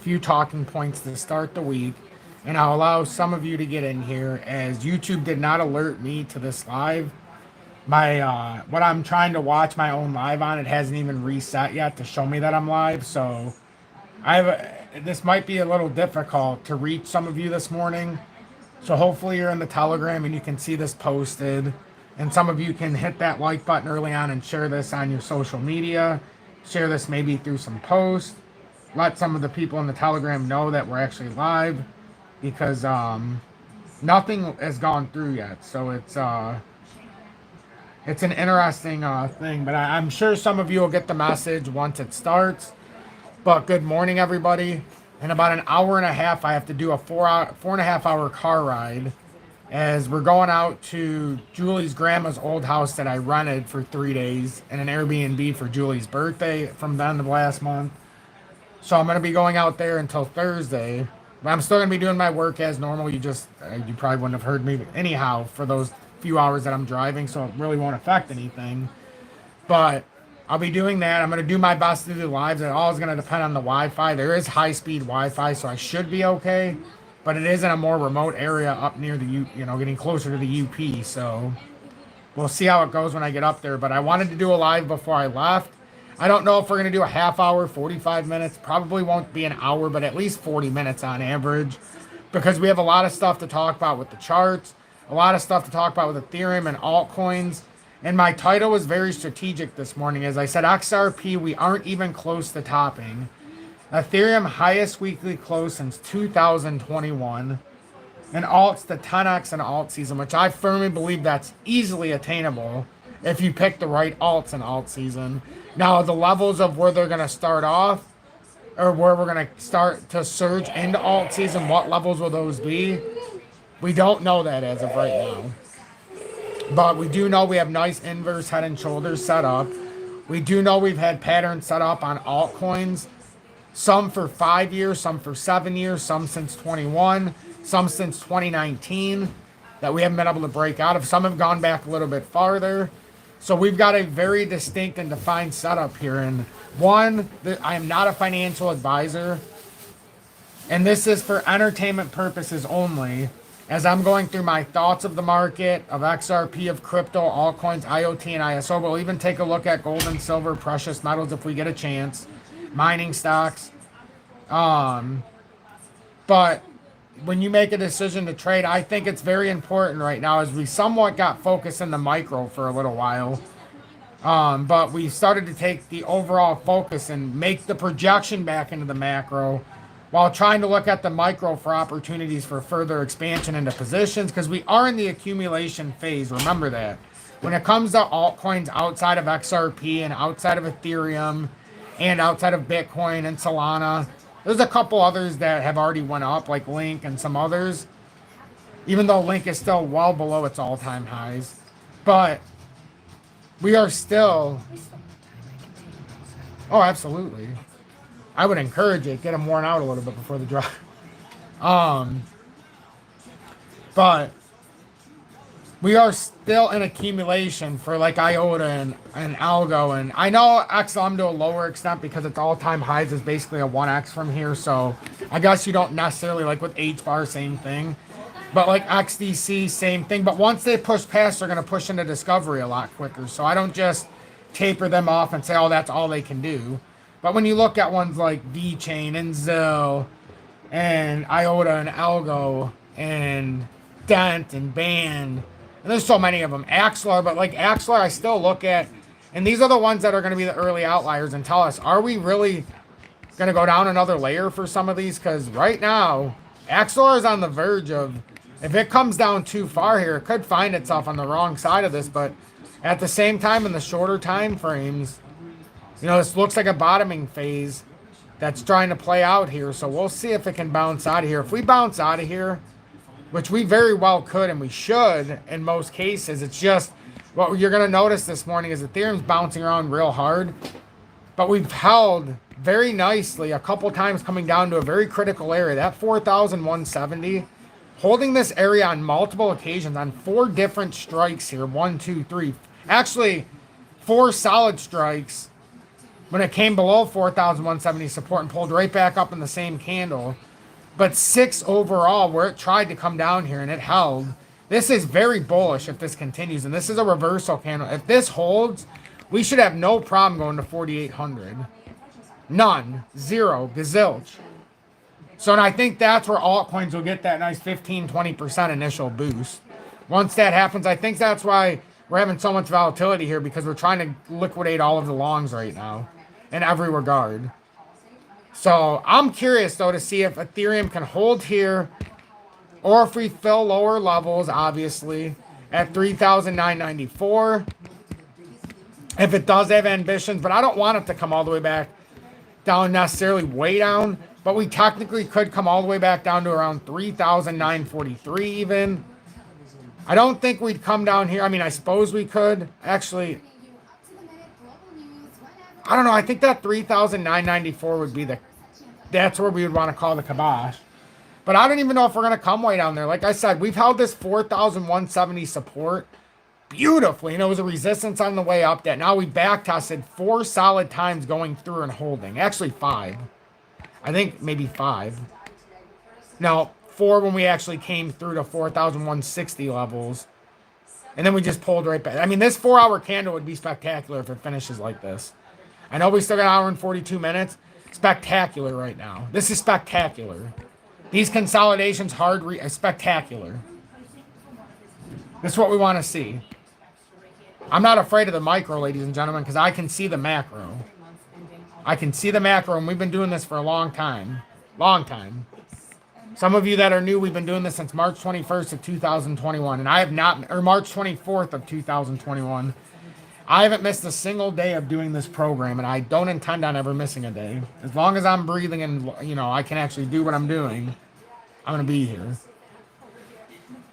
few talking points to start the week, and I'll allow some of you to get in here as YouTube did not alert me to this live. My what I'm trying to watch my own live on, it hasn't even reset yet to show me that I'm live. So this might be a little difficult to reach some of you this morning. So hopefully you're in the Telegram and you can see this posted. And some of you can hit that like button early on and share this on your social media. Share this maybe through some posts. Let some of the people in the Telegram know that we're actually live, because nothing has gone through yet. So it's an interesting thing. But I'm sure some of you will get the message once it starts. But good morning, everybody. In about an hour and a half, I have to do a 4.5 hour car ride, as we're going out to Julie's grandma's old house that I rented for 3 days in an Airbnb for Julie's birthday from the end of last month. So I'm going to be going out there until Thursday. But I'm still going to be doing my work as normal. You probably wouldn't have heard me anyhow for those few hours that I'm driving, so it really won't affect anything. But I'll be doing that. I'm going to do my best to do lives. It all is going to depend on the Wi-Fi. There is high-speed Wi-Fi, so I should be okay. But it is in a more remote area up near the getting closer to the UP. So we'll see how it goes when I get up there. But I wanted to do a live before I left. I don't know if we're going to do a half hour, 45 minutes. Probably won't be an hour, but at least 40 minutes on average, because we have a lot of stuff to talk about with the charts, a lot of stuff to talk about with Ethereum and altcoins. And my title was very strategic this morning. As I said, XRP, we aren't even close to topping. Ethereum, highest weekly close since 2021. And alts, the 10x and Altseason, which I firmly believe that's easily attainable if you pick the right alts in Altseason. Now, the levels of where they're going to start off, or where we're going to start to surge into Altseason, what levels will those be? We don't know that as of right now. But we do know we have nice inverse head and shoulders set up. We do know we've had patterns set up on altcoins. Some for 5 years, some for 7 years, some since 21, some since 2019 that we haven't been able to break out of. Some have gone back a little bit farther. So we've got a very distinct and defined setup here. And one, I am not a financial advisor. And this is for entertainment purposes only, as I'm going through my thoughts of the market, of XRP, of crypto, altcoins, IoT, and ISO. But we'll even take a look at gold and silver, precious metals if we get a chance. Mining stocks. But when you make a decision to trade, I think it's very important right now, as we somewhat got focused in the micro for a little while. But we started to take the overall focus and make the projection back into the macro, while trying to look at the micro for opportunities for further expansion into positions, because we are in the accumulation phase. Remember that. When it comes to altcoins outside of XRP and outside of Ethereum and outside of Bitcoin and Solana, there's a couple others that have already went up, like Link and some others, even though Link is still well below its all-time highs. But we are still... Oh, absolutely. I would encourage it. Get them worn out a little bit before the drive. But we are still in accumulation for like IOTA and Algo. And I know XLM to a lower extent, because its all-time highs is basically a 1x from here. So I guess you don't necessarily, like with HBAR, same thing. But like XDC, same thing. But once they push past, they're going to push into Discovery a lot quicker. So I don't just taper them off and say, oh, that's all they can do. But when you look at ones like VeChain and Zill and IOTA and Algo and Dent and Band, and there's so many of them, Axlar, but like Axlar I still look at, and these are the ones that are going to be the early outliers and tell us, are we really going to go down another layer for some of these? Because right now, Axlar is on the verge of, if it comes down too far here, it could find itself on the wrong side of this. But at the same time, in the shorter time frames, this looks like a bottoming phase that's trying to play out here. So we'll see if it can bounce out of here. If we bounce out of here, which we very well could and we should in most cases, it's just what you're going to notice this morning is Ethereum's bouncing around real hard. But we've held very nicely a couple times, coming down to a very critical area, that 4,170. Holding this area on multiple occasions on 4 different strikes here. 1, 2, 3. Actually, 4 solid strikes when it came below 4,170 support and pulled right back up in the same candle. But 6 overall, where it tried to come down here and it held. This is very bullish if this continues. And this is a reversal candle. If this holds, we should have no problem going to 4,800. None. Zero. Gazilch. So, and I think that's where altcoins will get that nice 15-20% initial boost. Once that happens, I think that's why we're having so much volatility here, because we're trying to liquidate all of the longs right now in every regard. So I'm curious, though, to see if Ethereum can hold here, or if we fill lower levels, obviously, at 3,994. If it does have ambitions, but I don't want it to come all the way back down, necessarily way down, but we technically could come all the way back down to around 3,943 even. I don't think we'd come down here. I mean, I suppose we could. Actually, I don't know. I think that 3,994 would be that's where we would want to call the kibosh. But I don't even know if we're going to come way down there. Like I said, we've held this 4,170 support beautifully. And it was a resistance on the way up that now we back tested 4 solid times going through and holding. Actually 5. I think maybe 5. No, 4 when we actually came through to 4,160 levels. And then we just pulled right back. I mean, this 4-hour candle would be spectacular if it finishes like this. I know we still got an hour and 42 minutes. Spectacular right now. This is spectacular. These consolidations, spectacular. This is what we want to see. I'm not afraid of the micro, ladies and gentlemen, because I can see the macro. I can see the macro, and we've been doing this for a long time. Long time. Some of you that are new, we've been doing this since March 21st of 2021, and I have not, or March 24th of 2021. I haven't missed a single day of doing this program, and I don't intend on ever missing a day. As long as I'm breathing and, you know, I can actually do what I'm doing, I'm going to be here.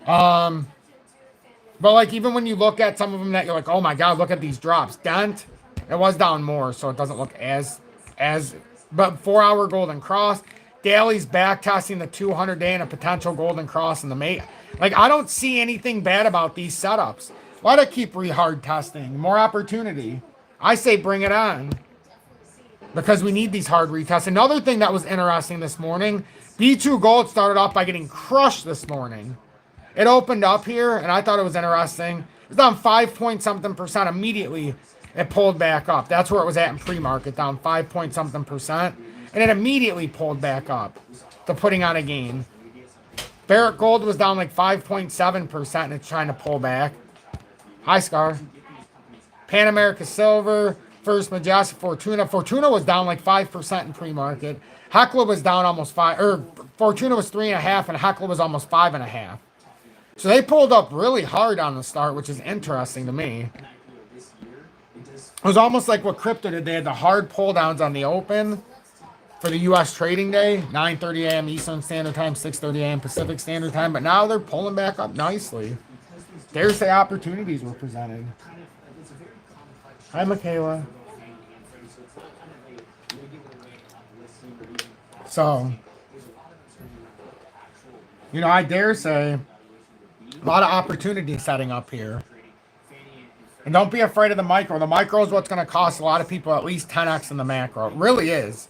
But, like, even when you look at some of them that you're like, oh, my God, look at these drops. Dent, it was down more, so it doesn't look as, but 4-hour golden cross. Daly's back testing the 200-day and a potential golden cross in the May. Like, I don't see anything bad about these setups. Why do I keep hard testing? More opportunity. I say bring it on. Because we need these hard retests. Another thing that was interesting this morning, B2 Gold started off by getting crushed this morning. It opened up here, and I thought it was interesting. It was down 5-point-something% immediately. It pulled back up. That's where it was at in pre-market, down 5-point-something%. And it immediately pulled back up to putting on a gain. Barrick Gold was down like 5.7%, and it's trying to pull back. Hi, Scar. Pan America Silver, First Majestic, Fortuna. Fortuna was down like 5% in pre-market. Hecla was down almost 5, or Fortuna was 3.5, and Hecla was almost 5.5. So they pulled up really hard on the start, which is interesting to me. It was almost like what crypto did. They had the hard pull downs on the open for the U.S. trading day, 9:30 a.m. Eastern Standard Time, 6:30 a.m. Pacific Standard Time. But now they're pulling back up nicely. Dare say opportunities were presented. Hi, Michaela. So, you know, I dare say a lot of opportunity setting up here. And don't be afraid of the micro. The micro is what's going to cost a lot of people at least 10x in the macro. It really is.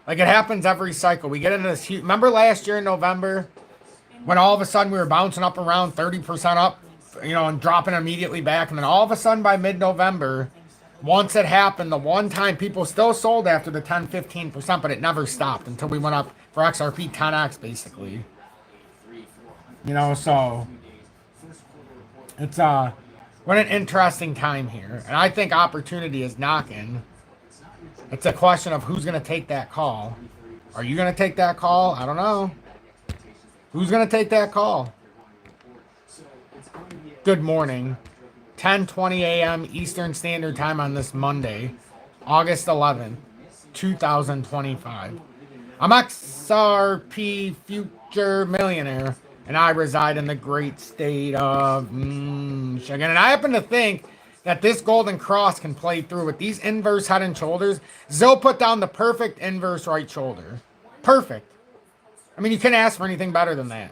Like, it happens every cycle. We get into this huge... Remember last year in November when all of a sudden we were bouncing up around 30% up, you know, and dropping immediately back. And then all of a sudden by mid-November, once it happened, the one time people still sold after the 10-15%, but it never stopped until we went up for XRP 10x, basically. You know, so it's what an interesting time here. And I think opportunity is knocking. It's a question of who's going to take that call. Are you going to take that call? I don't know. Who's going to take that call? Good morning. 10:20 a.m. Eastern Standard Time on this Monday, August 11th, 2025. I'm XRP Future Millionaire, and I reside in the great state of Michigan. And I happen to think that this golden cross can play through with these inverse head and shoulders. Zill put down the perfect inverse right shoulder. Perfect. I mean, you couldn't ask for anything better than that.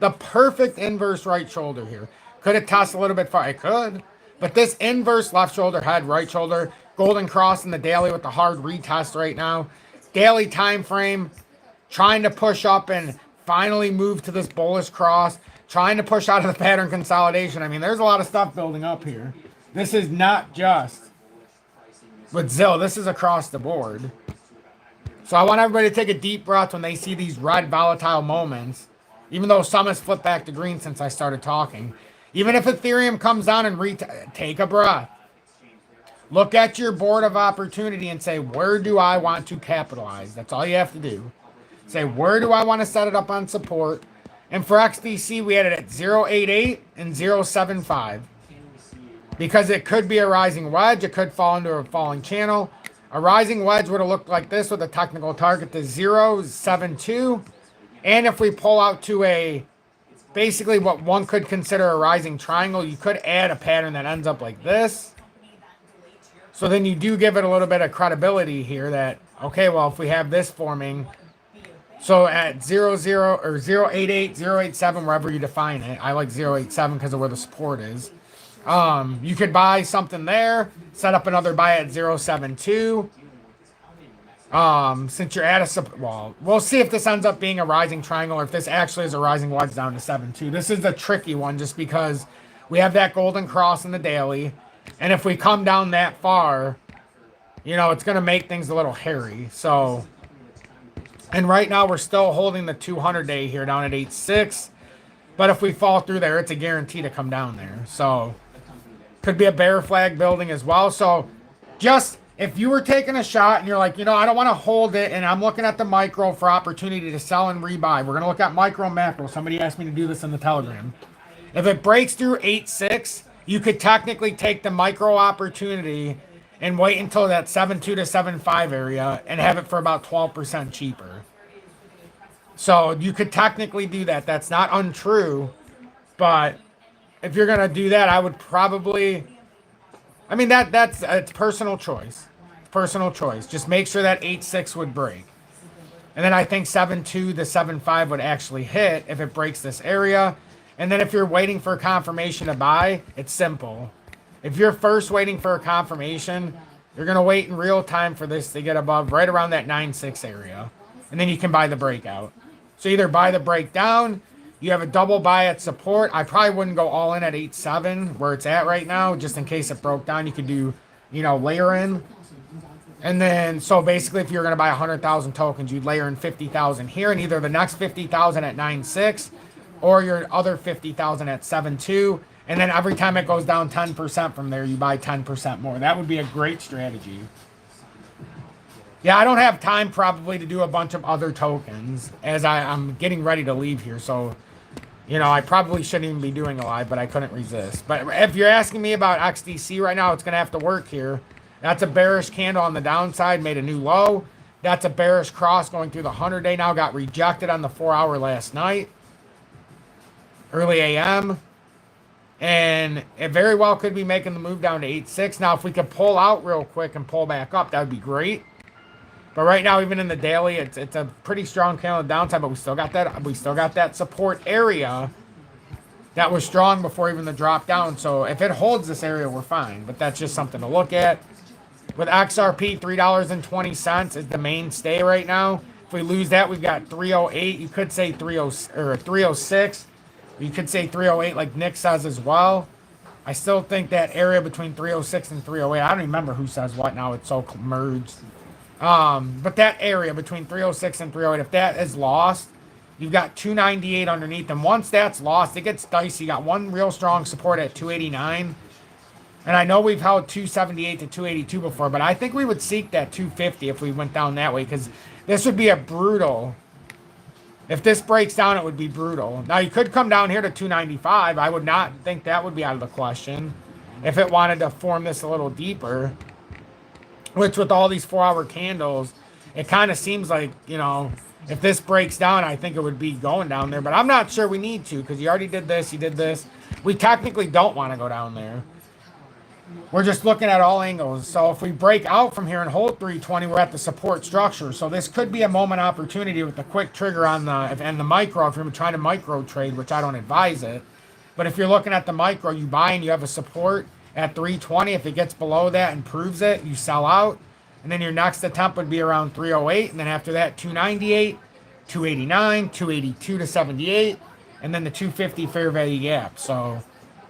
The perfect inverse right shoulder here. Could it toss a little bit far? It could. But this inverse left shoulder, head, right shoulder, Golden cross in the daily with the hard retest right now. Daily time frame, trying to push up and finally move to this bullish cross, trying to push out of the pattern consolidation. I mean, there's a lot of stuff building up here. This is not just with ZIL. This is across the board. So I want everybody to take a deep breath when they see these red volatile moments, even though some has flipped back to green since I started talking. Even if Ethereum comes down and take a breath. Look at your board of opportunity and say, where do I want to capitalize? That's all you have to do. Say, where do I want to set it up on support? And for XDC, we had it at 0.88 and 0.75. Because it could be a rising wedge. It could fall into a falling channel. A rising wedge would have looked like this with a technical target to 0.72. And if we pull out to basically what one could consider a rising triangle, you could add a pattern that ends up like this. So then you do give it a little bit of credibility here that, okay, well, if we have this forming, so at 0.0 or 0.88, 0.87, wherever you define it, I like 0.87 because of where the support is. You could buy something there, set up another buy at 0.72. Since you're at well, we'll see if this ends up being a rising triangle or if this actually is a rising wedge down to 7.2. This is the tricky one just because we have that golden cross in the daily. And if we come down that far, you know, it's going to make things a little hairy. So, and right now we're still holding the 200-day here down at 8.6. But if we fall through there, it's a guarantee to come down there. So, could be a bear flag building as well. So, just if you were taking a shot and you're like, you know, I don't want to hold it and I'm looking at the micro for opportunity to sell and rebuy. We're going to look at micro and macro. Somebody asked me to do this in the Telegram. If it breaks through 8.6, you could technically take the micro opportunity and wait until that 7.2 to 7.5 area and have it for about 12% cheaper. So you could technically do that. That's not untrue. But if you're going to do that, I would probably... I mean, it's personal choice. Personal choice. Just make sure that 8.6 would break. And then I think 7.2 to 7.5 would actually hit if it breaks this area. And then if you're waiting for a confirmation to buy, it's simple. If you're first waiting for a confirmation, you're going to wait in real time for this to get above right around that 9.6 area. And then you can buy the breakout. So either buy the breakdown, you have a double buy at support. I probably wouldn't go all in at 8.7 where it's at right now, just in case it broke down. You could do, you know, layer in. And then, so basically if you're going to buy 100,000 tokens, you'd layer in 50,000 here and either the next 50,000 at 9.6 or your other 50,000 at 7.2, and then every time it goes down 10% from there, you buy 10% more. That would be a great strategy. Yeah, I don't have time probably to do a bunch of other tokens as I'm getting ready to leave here. So, you know, I probably shouldn't even be doing a live, but I couldn't resist. But if you're asking me about XDC right now, it's going to have to work here. That's a bearish candle on the downside, made a new low. That's a bearish cross going through the 100-day now, got rejected on the 4-hour last night. Early AM, and it very well could be making the move down to 8.6. Now, if we could pull out real quick and pull back up, that would be great. But right now, even in the daily, it's a pretty strong candle on the downside. But we still got that support area that was strong before even the drop down. So if it holds this area, we're fine. But that's just something to look at. With XRP, $3.20 is the mainstay right now. If we lose that, we've got 308. You could say 30 or 306. You could say 308 like Nick says as well. I still think that area between 306 and 308, I don't even remember who says what now. It's so merged. But that area between 306 and 308, if that is lost, you've got 298 underneath. And once that's lost, it gets dicey. You got one real strong support at 289. And I know we've held 278 to 282 before, but I think we would seek that 250 if we went down that way because this would be a brutal... If this breaks down, it would be brutal. Now, you could come down here to 295. I would not think that would be out of the question if it wanted to form this a little deeper. Which, with all these 4-hour candles, it kind of seems like, you know, if this breaks down, I think it would be going down there. But I'm not sure we need to because you already did this, you did this. We technically don't want to go down there. We're just looking at all angles. So if we break out from here and hold 320, we're at the support structure. So this could be a moment opportunity with the quick trigger on the micro. If you're trying to micro trade, which I don't advise it. But if you're looking at the micro, you buy and you have a support. at 320. If it gets below that and proves it, you sell out. And then your next attempt would be around 308. And then after that, 298, 289, 282 to 78, and then the 250 fair value gap. So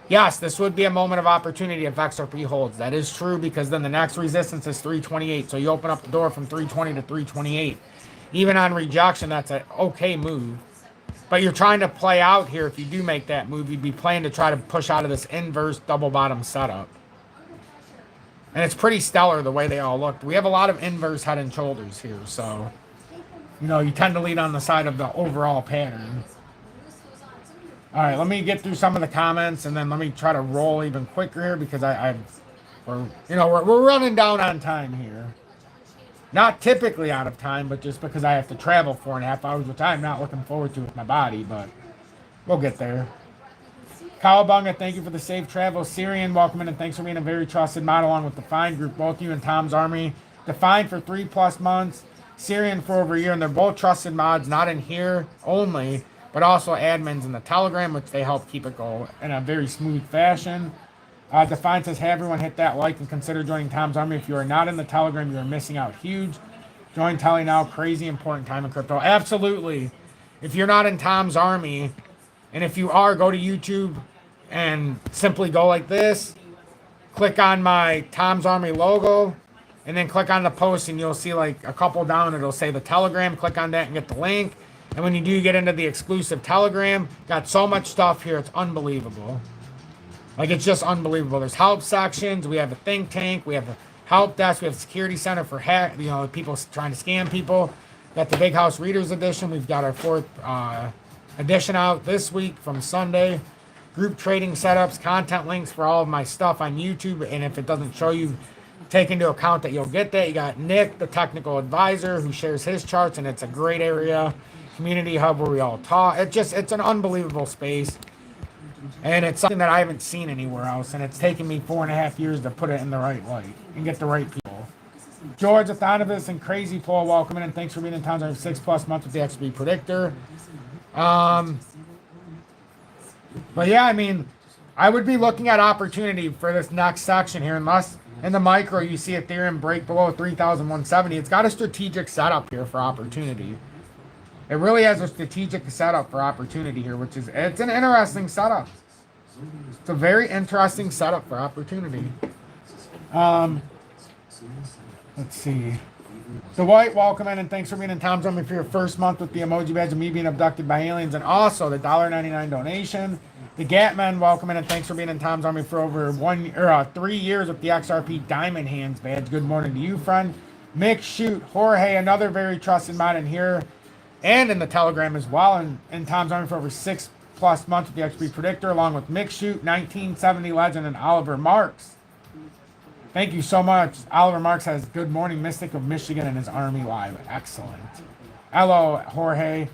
yes, this would be a moment of opportunity if XRP holds. That is true, because then the next resistance is 328. So you open up the door from 320 to 328. Even on rejection, that's an okay move. But you're trying to play out here. If you do make that move, you'd be playing to try to push out of this inverse double bottom setup. And it's pretty stellar the way they all looked. We have a lot of inverse head and shoulders here. So, you know, you tend to lead on the side of the overall pattern. All right, let me get through some of the comments, and then let me try to roll even quicker here, because we're running down on time here. Not typically out of time, but just because I have to travel 4.5 hours, which I'm not looking forward to with my body, but we'll get there. Cowabunga, thank you for the safe travel. Syrian, welcome in, and thanks for being a very trusted mod along with the Defined group. Both you and Tom's Army. Defined for 3+ months, Syrian for over a year, and they're both trusted mods, not in here only, but also admins in the Telegram, which they help keep it go in a very smooth fashion. Define says, hey, everyone, hit that like and consider joining Tom's Army. If you are not in the Telegram, you are missing out huge. Join Telly now. Crazy important time in crypto. Absolutely. If you're not in Tom's Army, and if you are, go to YouTube and simply go like this. Click on my Tom's Army logo, and then click on the post, and you'll see like a couple down. It'll say the Telegram. Click on that and get the link. And when you do get into the exclusive Telegram, got so much stuff here, it's unbelievable. Like, it's just unbelievable. There's help sections. We have a think tank. We have a help desk. We have a security center for people trying to scam people. Got the Big House Readers Edition. We've got our 4th edition out this week from Sunday. Group trading setups, content links for all of my stuff on YouTube. And if it doesn't show you, take into account that you'll get that. You got Nick, the technical advisor, who shares his charts, and it's a great area. Community hub where we all talk. It's an unbelievable space. And it's something that I haven't seen anywhere else. And it's taken me 4.5 years to put it in the right light and get the right people. George Athanovus and Crazy Paul, welcome in, and thanks for being in town. I have 6+ months with the XP Predictor. But yeah, I mean, I would be looking at opportunity for this next section here, unless in the micro you see Ethereum break below 3,170. It's got a strategic setup here for opportunity. It really has a strategic setup for opportunity here, it's an interesting setup. It's a very interesting setup for opportunity. Let's see. Dwight, welcome in, and thanks for being in Tom's Army for your first month with the emoji badge and me being abducted by aliens, and also the $1.99 donation. The Gatman, welcome in, and thanks for being in Tom's Army for over 3 years with the XRP Diamond Hands badge. Good morning to you, friend. Mick Shoot, Jorge, another very trusted mod in here and in the Telegram as well, and in Tom's Army for over 6+ months with the XP Predictor, along with Mick Shoot, 1970 Legend, and Oliver Marks. Thank you so much. Oliver Marks has Good Morning Mystic of Michigan in his Army Live. Excellent. Hello, Jorge.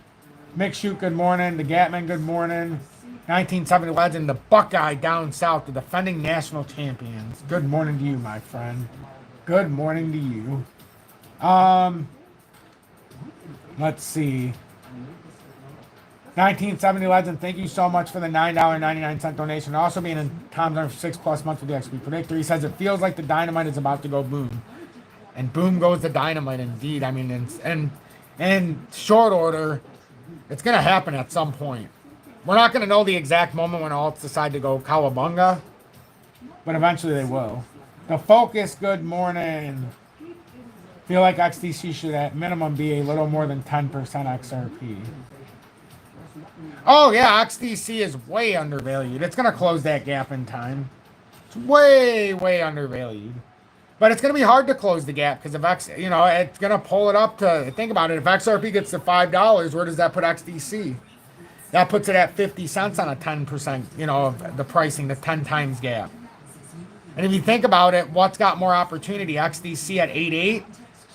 Mick Shoot, good morning. The Gatman, good morning. 1970 Legend, the Buckeye down south, the defending national champions. Good morning to you, my friend. Good morning to you. Let's see. 1970 Legend, thank you so much for the $9.99 donation. Also being in Tom's Army for 6+ months with the XP Predictor. He says it feels like the dynamite is about to go boom. And boom goes the dynamite indeed. I mean, in short order, it's going to happen at some point. We're not going to know the exact moment when alts decide to go cowabunga, but eventually they will. The Focus, good morning. Feel like XDC should at minimum be a little more than 10% XRP. Oh yeah, XDC is way undervalued. It's going to close that gap in time. It's way, way undervalued. But it's going to be hard to close the gap because if it's going to pull it up to, think about it, if XRP gets to $5, where does that put XDC? That puts it at 50 cents on a 10%, of the pricing, the 10 times gap. And if you think about it, what's got more opportunity? XDC at 8.8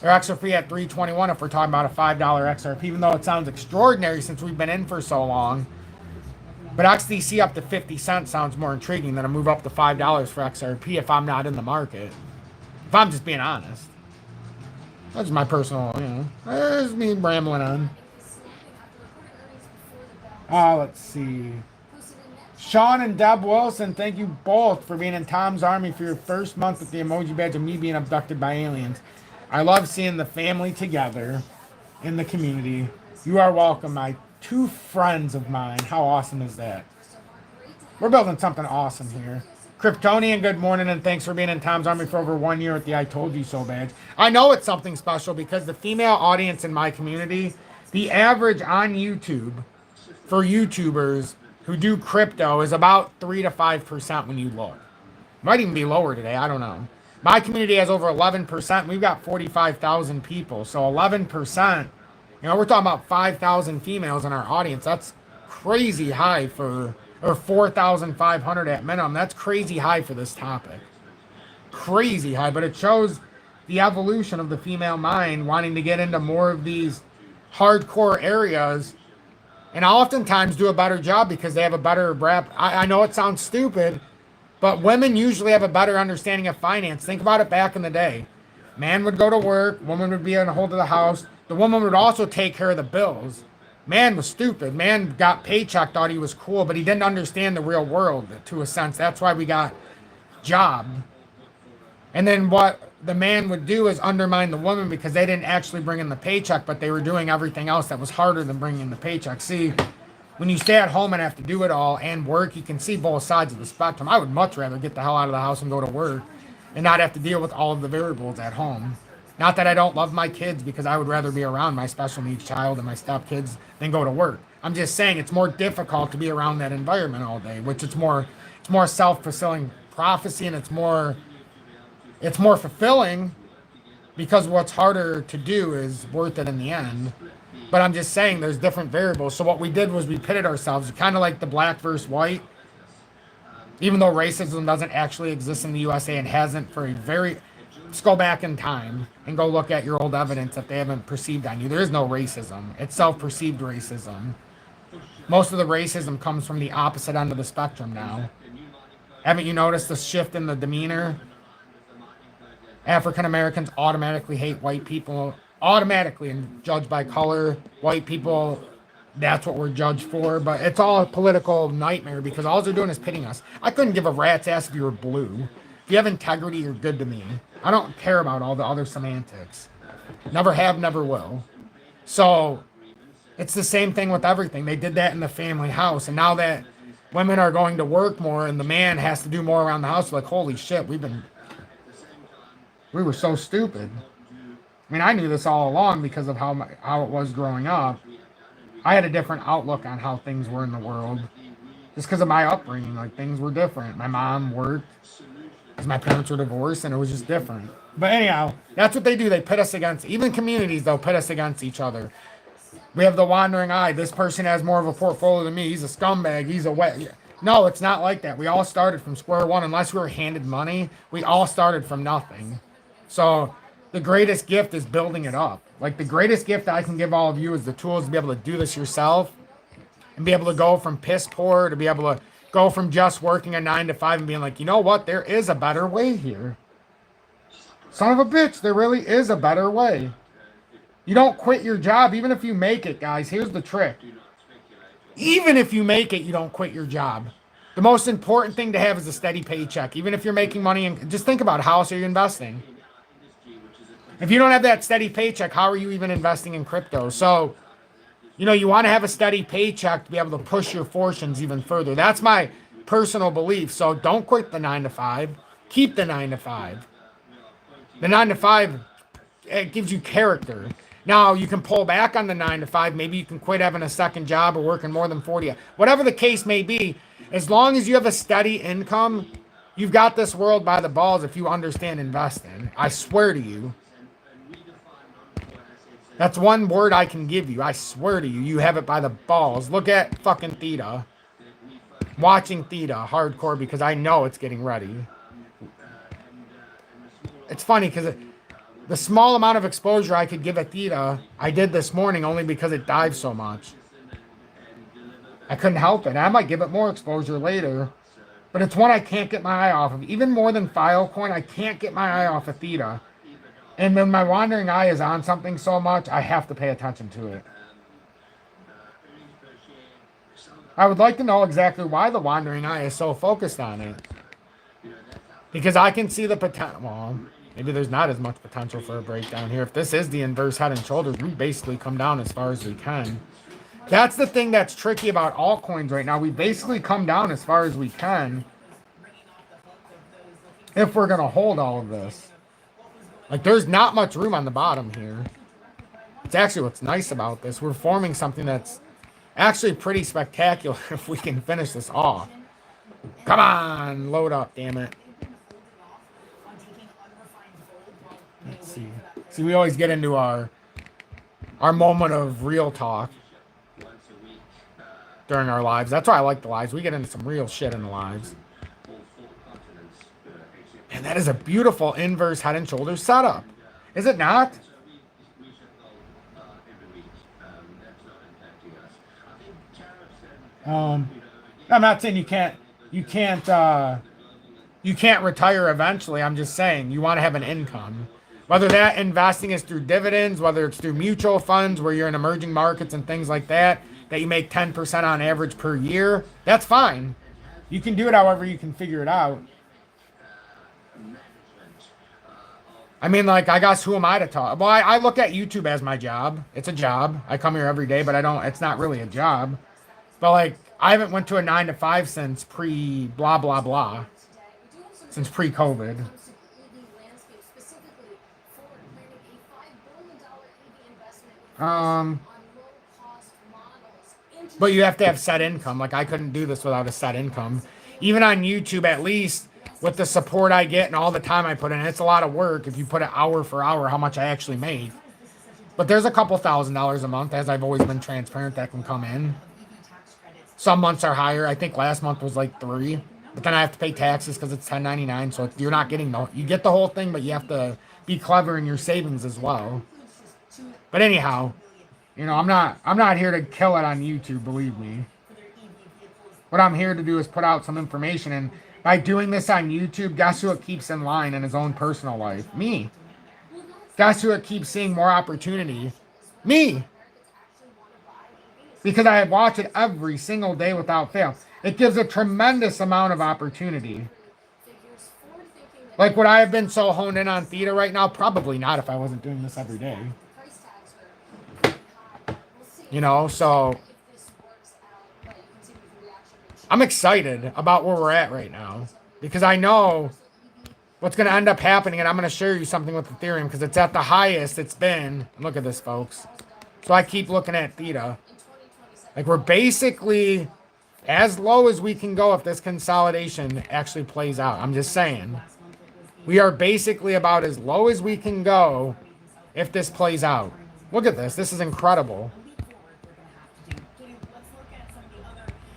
or XRP at 3.21 if we're talking about a $5 XRP, even though it sounds extraordinary since we've been in for so long. But XDC up to 50 cents sounds more intriguing than a move up to $5 for XRP if I'm not in the market. If I'm just being honest. That's my personal, there's me rambling on. Let's see. Sean and Deb Wilson, thank you both for being in Tom's Army for your first month with the emoji badge of me being abducted by aliens. I love seeing the family together in the community. You are welcome, my two friends of mine. How awesome is that? We're building something awesome here. Kryptonian, good morning, and thanks for being in Tom's Army for over 1 year with the I Told You So badge. I know it's something special because the female audience in my community, the average on YouTube for YouTubers who do crypto is about 3 to 5% when you look. Might even be lower today, I don't know. My community has over 11%. We've got 45,000 people. So 11%, we're talking about 5,000 females in our audience. That's crazy high or 4,500 at minimum. That's crazy high for this topic. Crazy high, but it shows the evolution of the female mind wanting to get into more of these hardcore areas. And I'll oftentimes do a better job because they have a better rep. I know it sounds stupid, but women usually have a better understanding of finance. Think about it back in the day. Man would go to work, woman would be on hold of the house. The woman would also take care of the bills. Man was stupid. Man got paycheck, thought he was cool, but he didn't understand the real world to a sense. That's why we got jobbed. And then what the man would do is undermine the woman because they didn't actually bring in the paycheck, but they were doing everything else that was harder than bringing in the paycheck. See, when you stay at home and have to do it all and work, you can see both sides of the spectrum. I would much rather get the hell out of the house and go to work and not have to deal with all of the variables at home. Not that I don't love my kids, because I would rather be around my special needs child and my stepkids than go to work. I'm just saying it's more difficult to be around that environment all day, which it's more self-fulfilling prophecy, and it's more fulfilling because what's harder to do is worth it in the end. But I'm just saying there's different variables. So what we did was we pitted ourselves, kind of like the black versus white. Even though racism doesn't actually exist in the USA and hasn't for a very... Let's go back in time and go look at your old evidence that they haven't perceived on you. There is no racism. It's self-perceived racism. Most of the racism comes from the opposite end of the spectrum now. Haven't you noticed the shift in the demeanor? African Americans automatically hate white people. Automatically, and judged by color. White people, that's what we're judged for. But it's all a political nightmare because all they're doing is pitting us. I couldn't give a rat's ass if you were blue. If you have integrity, you're good to me. I don't care about all the other semantics. Never have, never will. So it's the same thing with everything. They did that in the family house. And now that women are going to work more and the man has to do more around the house, like, holy shit, we were so stupid. I mean, I knew this all along because of how it was growing up. I had a different outlook on how things were in the world. Just because of my upbringing, like, things were different. My mom worked. Because my parents were divorced, and it was just different. But anyhow, that's what they do. They pit us against, even communities, they'll pit us against each other. We have the wandering eye. This person has more of a portfolio than me. He's a scumbag. He's a wet... No, it's not like that. We all started from square one. Unless we were handed money, we all started from nothing. So the greatest gift is building it up. Like, the greatest gift that I can give all of you is the tools to be able to do this yourself and be able to go from piss poor to be able to go from just working a 9 to 5 and being like, you know what? There is a better way here. Son of a bitch, there really is a better way. You don't quit your job, even if you make it, guys. Here's the trick. Even if you make it, you don't quit your job. The most important thing to have is a steady paycheck. Even if you're making money, and just think about how else are you investing? If you don't have that steady paycheck, how are you even investing in crypto? So, you want to have a steady paycheck to be able to push your fortunes even further. That's my personal belief. So don't quit the 9 to 5. Keep the 9 to 5. The 9 to 5, it gives you character. Now, you can pull back on the 9 to 5. Maybe you can quit having a second job or working more than 40. Whatever the case may be, as long as you have a steady income, you've got this world by the balls if you understand investing. I swear to you. That's one word I can give you. I swear to you, you have it by the balls. Look at fucking Theta. Watching Theta hardcore because I know it's getting ready. It's funny because the small amount of exposure I could give at Theta, I did this morning only because it dives so much. I couldn't help it. I might give it more exposure later, but it's one I can't get my eye off of. Even more than Filecoin, I can't get my eye off of Theta. And when my wandering eye is on something so much, I have to pay attention to it. I would like to know exactly why the wandering eye is so focused on it. Because I can see the potential. Well, maybe there's not as much potential for a breakdown here. If this is the inverse head and shoulders, we basically come down as far as we can. That's the thing that's tricky about altcoins right now. We basically come down as far as we can if we're going to hold all of this. Like, there's not much room on the bottom here. It's actually what's nice about this. We're forming something that's actually pretty spectacular if we can finish this off. Come on, load up, damn it. Let's see. See, we always get into our moment of real talk during our lives. That's why I like the lives. We get into some real shit in the lives. And that is a beautiful inverse head and shoulders setup. Is it not? I'm not saying you can't retire eventually. I'm just saying you want to have an income. Whether that investing is through dividends, whether it's through mutual funds where you're in emerging markets and things like that, that you make 10% on average per year, that's fine. You can do it however you can figure it out. I mean, like, I guess who am I to talk? Well, I look at YouTube as my job. It's a job. I come here every day, but it's not really a job. But, like, I haven't went to a 9 to 5 since blah, blah, blah. Since pre-COVID. But you have to have set income. Like, I couldn't do this without a set income. Even on YouTube, at least, with the support I get and all the time I put in, it's a lot of work if you put it hour for hour, how much I actually make. But there's a couple $1,000s a month, as I've always been transparent, that can come in. Some months are higher. I think last month was like 3. But then I have to pay taxes because it's 1099. So you're not getting you get the whole thing, but you have to be clever in your savings as well. But anyhow, you know, I'm not here to kill it on YouTube, believe me. What I'm here to do is put out some information, and by doing this on YouTube, guess who it keeps in line in his own personal life? Me. Guess who it keeps seeing more opportunity? Me. Because I watch it every single day without fail. It gives a tremendous amount of opportunity. Like, would I have been so honed in on Theta right now? Probably not if I wasn't doing this every day. You know, so I'm excited about where we're at right now. Because I know what's going to end up happening, and I'm going to share you something with Ethereum because it's at the highest it's been. Look at this, folks. So I keep looking at Theta. Like, we're basically as low as we can go if this consolidation actually plays out. I'm just saying. We are basically about as low as we can go if this plays out. Look at this. This is incredible.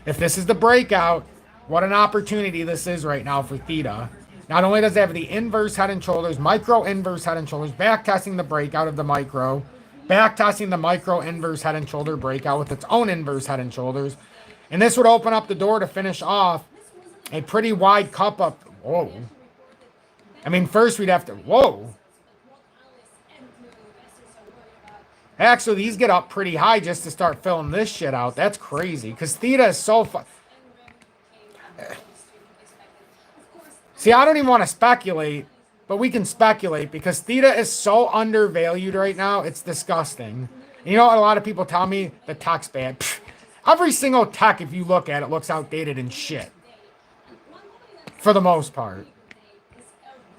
If this is the breakout, what an opportunity this is right now for Theta. Not only does it have the inverse head and shoulders, micro inverse head and shoulders, back testing the breakout of the micro, back testing the micro inverse head and shoulder breakout with its own inverse head and shoulders. And this would open up the door to finish off a pretty wide cup up. Whoa. I mean, first we'd have to, whoa. Actually, these get up pretty high just to start filling this shit out. That's crazy. Because Theta is so fun. See, I don't even want to speculate, but we can speculate because Theta is so undervalued right now. It's disgusting. And you know what a lot of people tell me? The tech's bad. Pfft. Every single tech, if you look at it, looks outdated and shit. For the most part.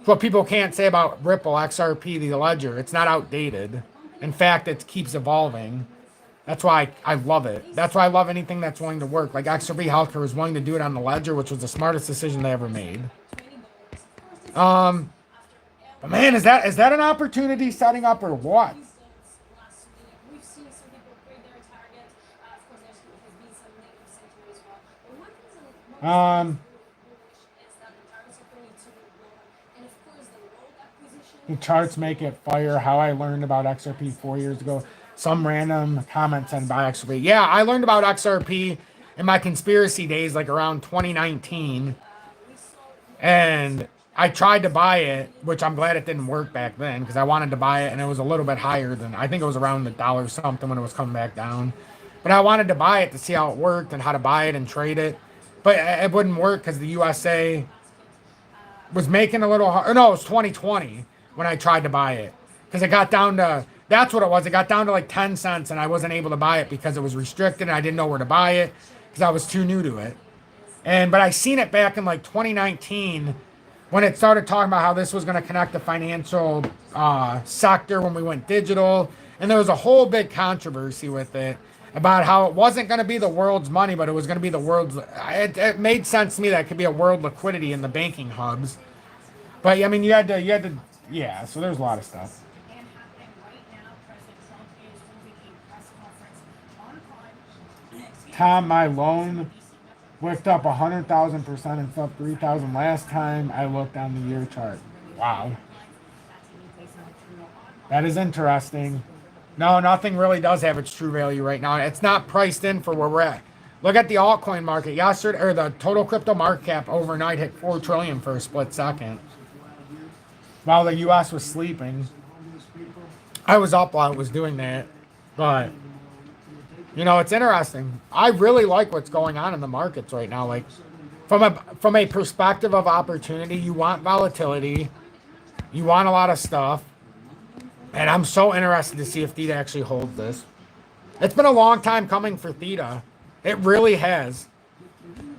What people can't say about Ripple, XRP, the ledger. It's not outdated. In fact, it keeps evolving. That's why I love it. That's why I love anything that's willing to work. Like XRP Healthcare was willing to do it on the ledger, which was the smartest decision they ever made. But man, is that an opportunity setting up or what? The charts make it fire. How I learned about XRP 4 years ago. Some random comment said about XRP. Yeah, I learned about XRP in my conspiracy days, like around 2019. And I tried to buy it, which I'm glad it didn't work back then because I wanted to buy it and it was a little bit higher than, I think it was around $1 something when it was coming back down. But I wanted to buy it to see how it worked and how to buy it and trade it. But it wouldn't work because the USA was making a little hard. No, it was 2020 when I tried to buy it. Because it got down to, that's what it was. It got down to like 10 cents and I wasn't able to buy it because it was restricted and I didn't know where to buy it because I was too new to it. But I seen it back in like 2019 when it started talking about how this was going to connect the financial sector when we went digital. And there was a whole big controversy with it about how it wasn't going to be the world's money, but it was going to be the world's. It made sense to me that it could be a world liquidity in the banking hubs. But I mean, yeah. So there's a lot of stuff. Tom, my loan wicked up 100,000% and fell 3,000 last time I looked on the year chart. Wow, that is interesting. No, nothing really does have its true value right now. It's not priced in for where we're at. Look at the altcoin market yesterday, or the total crypto market cap overnight hit 4 trillion for a split second, while the U.S. was sleeping. I was up while it was doing that, but it's interesting. I really like what's going on in the markets right now. Like from a perspective of opportunity, you want volatility, you want a lot of stuff. And I'm so interested to see if Theta actually holds this. It's been a long time coming for Theta. It really has.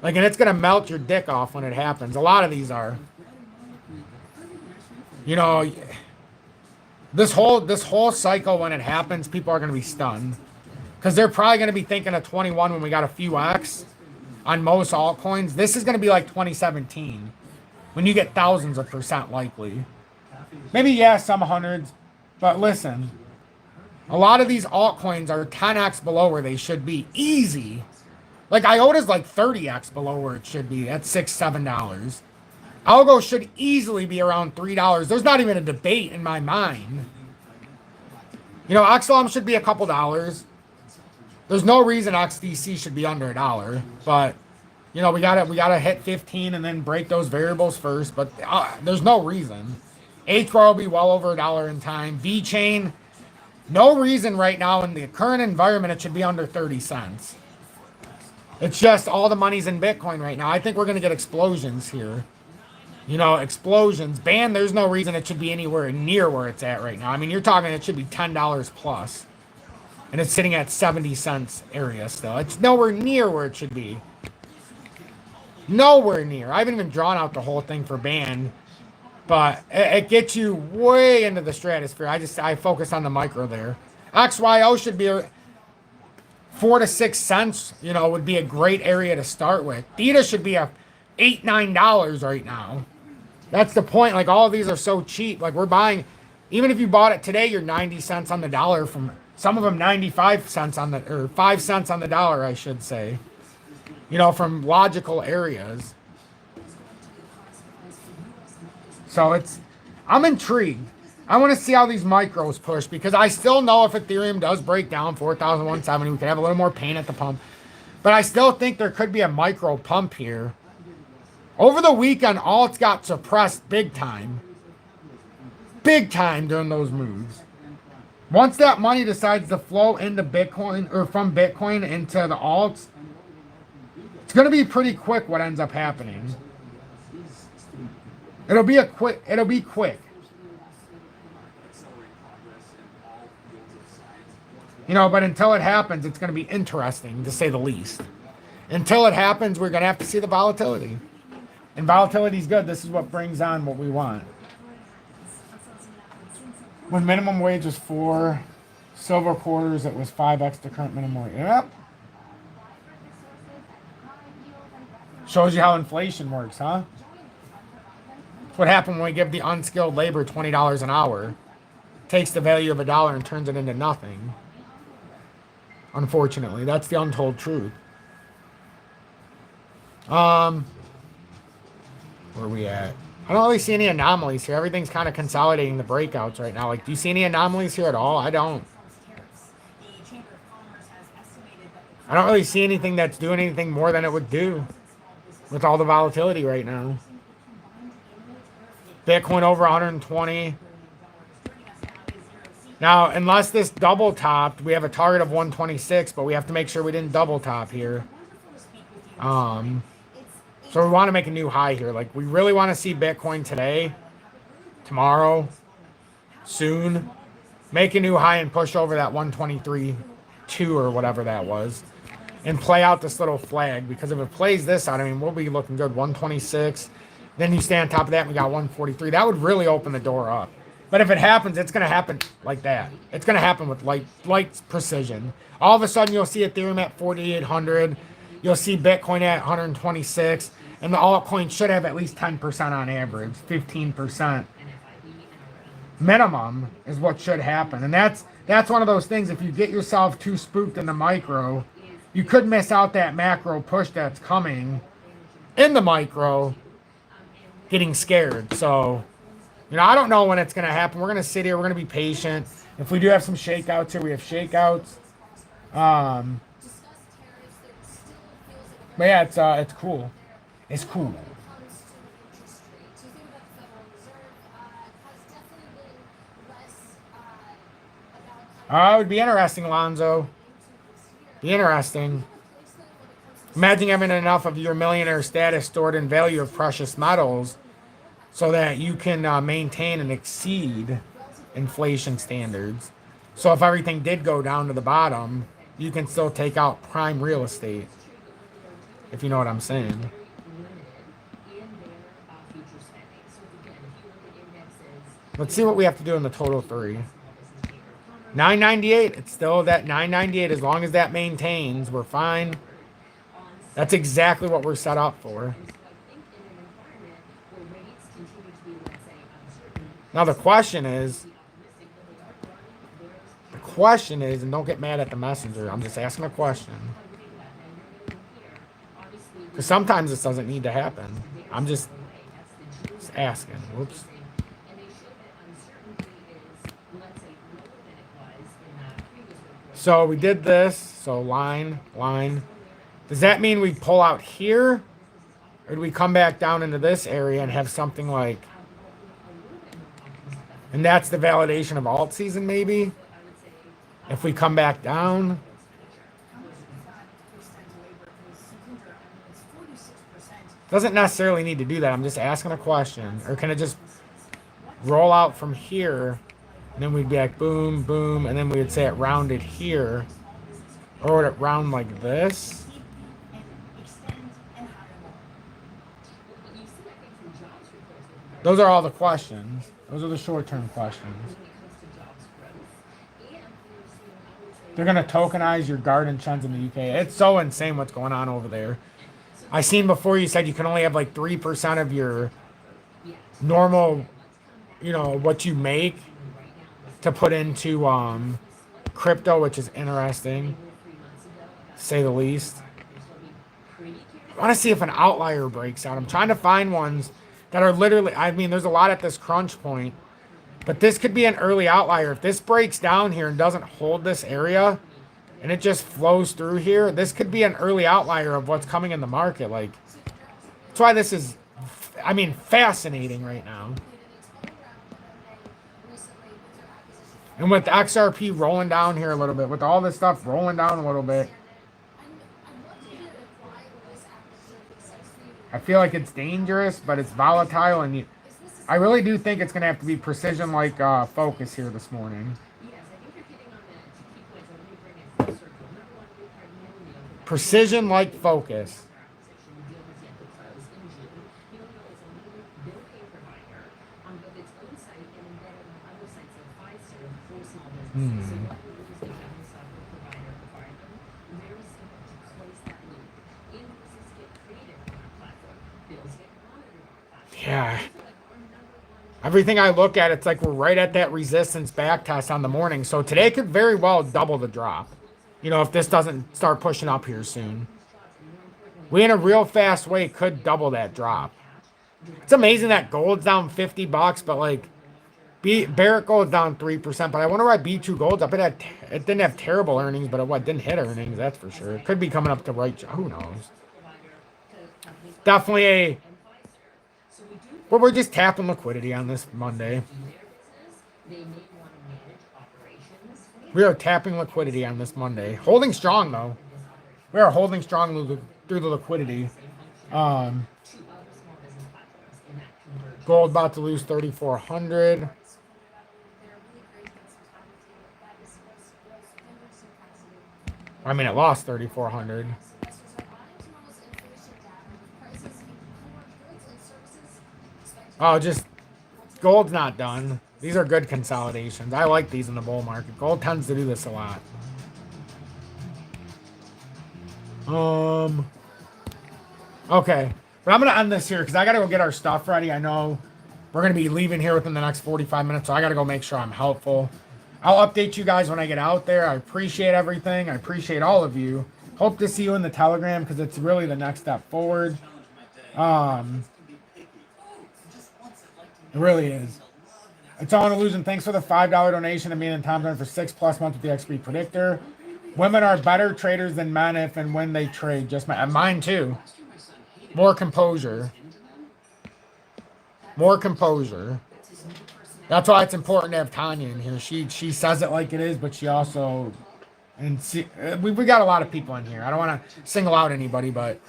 And it's going to melt your dick off when it happens. A lot of these are. This whole cycle, when it happens, people are going to be stunned. Because they're probably going to be thinking of 21 when we got a few X on most altcoins. This is going to be like 2017 when you get thousands of percent likely. Maybe, yeah, some hundreds. But listen, a lot of these altcoins are 10x below where they should be. Easy. Like IOTA's like 30x below where it should be. That's $6, $7. Algo should easily be around $3. There's not even a debate in my mind. XLM should be a couple dollars. There's no reason XDC should be under $1. But we gotta hit 15 and then break those variables first. But there's no reason. HBAR will be well over $1 in time. V-Chain, no reason right now in the current environment it should be under 30 cents. It's just all the money's in Bitcoin right now. I think we're going to get explosions here. Explosions. Band, there's no reason it should be anywhere near where it's at right now. I mean, you're talking it should be $10 plus. And it's sitting at 70 cents area still. It's nowhere near where it should be. Nowhere near. I haven't even drawn out the whole thing for Band. But it gets you way into the stratosphere. I focus on the micro there. XYO should be 4 to 6 cents, would be a great area to start with. Theta should be $8, $9 right now. That's the point. Like all of these are so cheap. Like we're buying, even if you bought it today, you're 90 cents on the dollar from some of them 95 cents or 5 cents on the dollar, I should say. From logical areas. So I'm intrigued. I want to see how these micros push because I still know if Ethereum does break down 4,170, we could have a little more pain at the pump. But I still think there could be a micro pump here. Over the weekend, alts got suppressed big time. Big time during those moves. Once that money decides to flow into Bitcoin or from Bitcoin into the alts, it's going to be pretty quick what ends up happening. It'll be quick. But until it happens, it's going to be interesting, to say the least. Until it happens, we're going to have to see the volatility. And volatility is good. This is what brings on what we want. When minimum wage was 4 silver quarters, it was 5x the current minimum wage. Yep. Shows you how inflation works, huh? What happened when we give the unskilled labor $20 an hour? Takes the value of $1 and turns it into nothing. Unfortunately, that's the untold truth. Where are we at? I don't really see any anomalies here. Everything's kind of consolidating the breakouts right now. Like, do you see any anomalies here at all? I don't. I don't really see anything that's doing anything more than it would do with all the volatility right now. Bitcoin over 120. Now, unless this double topped, we have a target of 126, but we have to make sure we didn't double top here. So we want to make a new high here. Like, we really want to see Bitcoin today, tomorrow, soon. Make a new high and push over that 123.2 or whatever that was. And play out this little flag. Because if it plays this out, I mean, we'll be looking good. 126. Then you stay on top of that and we got 143. That would really open the door up. But if it happens, it's going to happen like that. It's going to happen with light precision. All of a sudden, you'll see Ethereum at 4,800. You'll see Bitcoin at 126. And the altcoin should have at least 10% on average, 15%. Minimum is what should happen. And that's one of those things. If you get yourself too spooked in the micro, you could miss out that macro push that's coming in the micro, getting scared. So, I don't know when it's going to happen. We're going to sit here. We're going to be patient. If we do have some shakeouts here, we have shakeouts. But yeah, it's cool. It's cool. It would be interesting, Alonzo. Be interesting. Imagine having enough of your millionaire status stored in value of precious metals so that you can maintain and exceed inflation standards. So if everything did go down to the bottom, you can still take out prime real estate. If you know what I'm saying. Let's see what we have to do in the total 3. 998. It's still that 998. As long as that maintains, we're fine. That's exactly what we're set up for. Now the question is, and don't get mad at the messenger, I'm just asking a question. Because sometimes this doesn't need to happen. I'm just asking. Whoops. So we did this. So line. Does that mean we pull out here? Or do we come back down into this area and have something like... And that's the validation of Altseason, maybe? If we come back down... Doesn't necessarily need to do that. I'm just asking a question. Or can it just roll out from here? And then we'd be like, boom, boom. And then we would say it rounded here. Or would it round like this? Those are all the questions. Those are the short-term questions. They're going to tokenize your garden chunks in the UK. It's so insane what's going on over there. I seen before you said you can only have like 3% of your normal, what you make to put into crypto, which is interesting, to say the least. I want to see if an outlier breaks out. I'm trying to find ones that are literally, there's a lot at this crunch point, but this could be an early outlier. If this breaks down here and doesn't hold this area, and it just flows through here, this could be an early outlier of what's coming in the market. Like, that's why this is, fascinating right now. And with XRP rolling down here a little bit, with all this stuff rolling down a little bit, I feel like it's dangerous, but it's volatile, and I really do think it's going to have to be precision-like focus here this morning. Precision-like focus. Yeah. Everything I look at, it's like we're right at that resistance back test on the morning. So today could very well double the drop. If this doesn't start pushing up here soon. We, in a real fast way, could double that drop. It's amazing that gold's down $50, but like, Barrett Gold's down 3%. But I wonder why B2 Gold's up. It didn't have terrible earnings, but it didn't hit earnings, that's for sure. It could be coming up to right. Who knows? Definitely we're just tapping liquidity on this Monday. We are tapping liquidity on this Monday. Holding strong, though. We are holding strong through the liquidity. Gold about to lose 3,400. I mean, it lost 3,400. Oh, just gold's not done. These are good consolidations. I like these in the bull market. Gold tends to do this a lot. Okay. But I'm going to end this here because I got to go get our stuff ready. I know we're going to be leaving here within the next 45 minutes, so I got to go make sure I'm helpful. I'll update you guys when I get out there. I appreciate everything. I appreciate all of you. Hope to see you in the Telegram because it's really the next step forward. It really is. It's all an illusion. Thanks for the $5 donation to me and Tom's for 6+ months with the XP Predictor. Women are better traders than men if and when they trade. Just mine too. More composure. More composure. That's why it's important to have Tanya in here. She says it like it is, but she also we got a lot of people in here. I don't want to single out anybody, but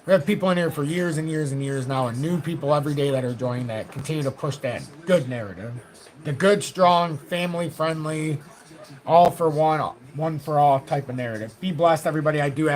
we have people in here for years and years and years now, and new people every day that are joining that continue to push that good narrative. The good, strong, family-friendly, all for one for all type of narrative. Be blessed, everybody. I do have